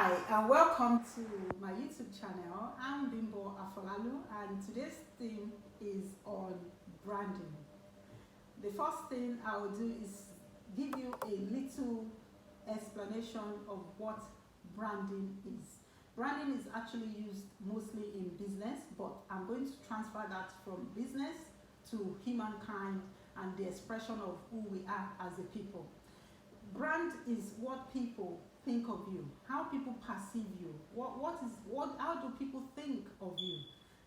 Hi, and welcome to my YouTube channel. I'm Bimbo Afolalu, and today's theme is on branding. The first thing I will do is give you a little explanation of what branding is. Branding is actually used mostly in business, but I'm going to transfer that from business to humankind and the expression of who we are as a people. Brand is what people think of you, how people perceive you. How do people think of you?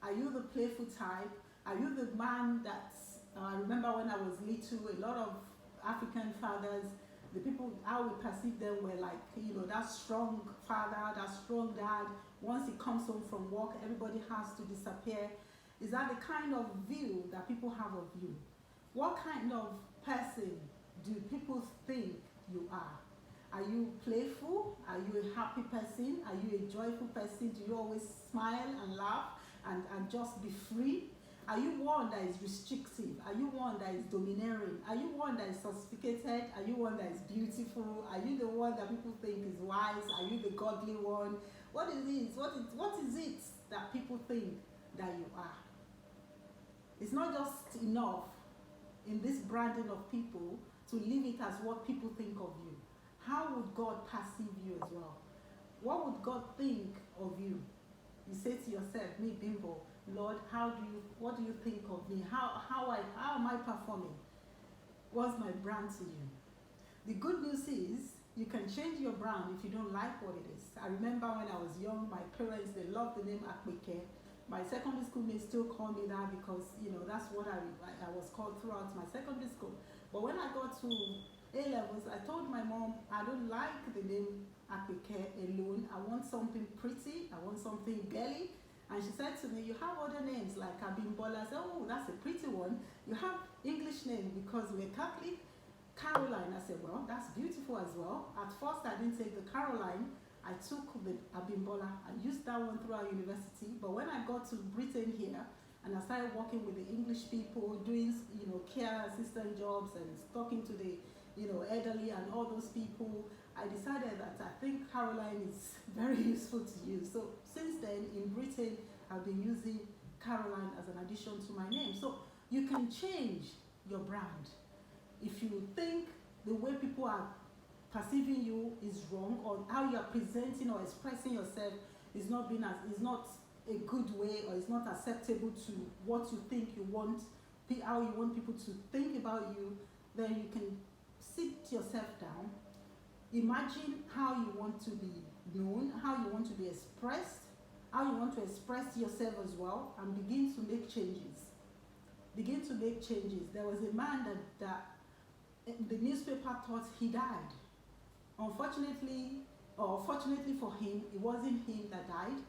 Are you the playful type? Are you the man that I remember when I was little, a lot of African fathers, the people, how we perceive them were like, that strong father, that strong dad. Once he comes home from work, everybody has to disappear. Is that the kind of view that people have of you? What kind of person do people think you are? Are you playful? Are you a happy person? Are you a joyful person? Do you always smile and laugh and just be free? Are you one that is restrictive? Are you one that is domineering? Are you one that is sophisticated? Are you one that is beautiful? Are you the one that people think is wise? Are you the godly one? What is it? What is it that people think that you are? It's not just enough in this branding of people to leave it as what people think of you. How would God perceive you as well? What would God think of you? You say to yourself, me Bimbo, Lord, what do you think of me? How am I performing? What's my brand to you? The good news is you can change your brand if you don't like what it is. I remember when I was young, my parents, they loved the name Akpeke. My secondary school mates still call me that because, that's what I was called throughout my secondary school. But when I got to A-levels, I told my mom, I don't like the name Akpeke alone. I want something pretty. I want something girly. And she said to me, you have other names like Abimbola. I said, oh, that's a pretty one. You have English name because we're Catholic. Caroline. I said, well, that's beautiful as well. At first, I didn't take the Caroline. I took the Abimbola. I used that one throughout university. But when I got to Britain here, and I started working with the English people, doing, care assistant jobs and talking to the, elderly and all those people, I decided that I think Caroline is very useful to use. So since then, in Britain, I've been using Caroline as an addition to my name. So you can change your brand. If you think the way people are perceiving you is wrong, or how you are presenting or expressing yourself is not a good way, or is not acceptable to what you think you want, how you want people to think about you, then you can sit yourself down, imagine how you want to be known, how you want to be expressed, how you want to express yourself as well, and begin to make changes. Begin to make changes. There was a man that the newspaper thought he died. Unfortunately, or fortunately for him, it wasn't him that died.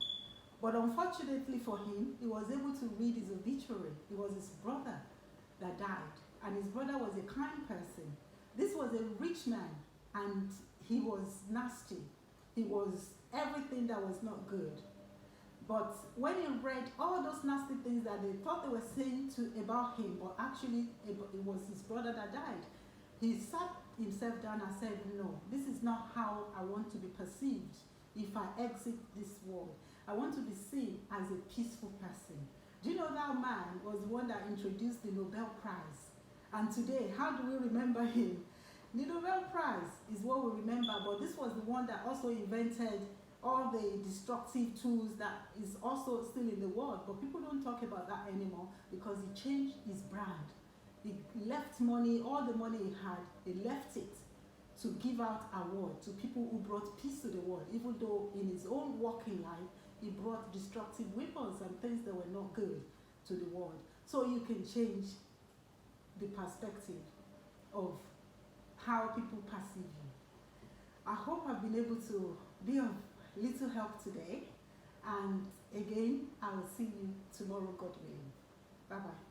But unfortunately for him, he was able to read his obituary. It was his brother that died. And his brother was a kind person. This was a rich man, and he was nasty. He was everything that was not good. But when he read all those nasty things that they thought they were saying about him, but actually it was his brother that died, he sat himself down and said, no, this is not how I want to be perceived if I exit this world. I want to be seen as a peaceful person. Do you know that man was the one that introduced the Nobel Prize? And today, how do we remember him? The Nobel Prize is what we remember, but this was the one that also invented all the destructive tools that is also still in the world. But people don't talk about that anymore because he changed his brand. He left money, all the money he had, he left it to give out award to people who brought peace to the world, even though in his own working life, he brought destructive weapons and things that were not good to the world. So you can change the perspective of how people perceive you. I hope I've been able to be of little help today. And again, I will see you tomorrow, God willing. Bye-bye.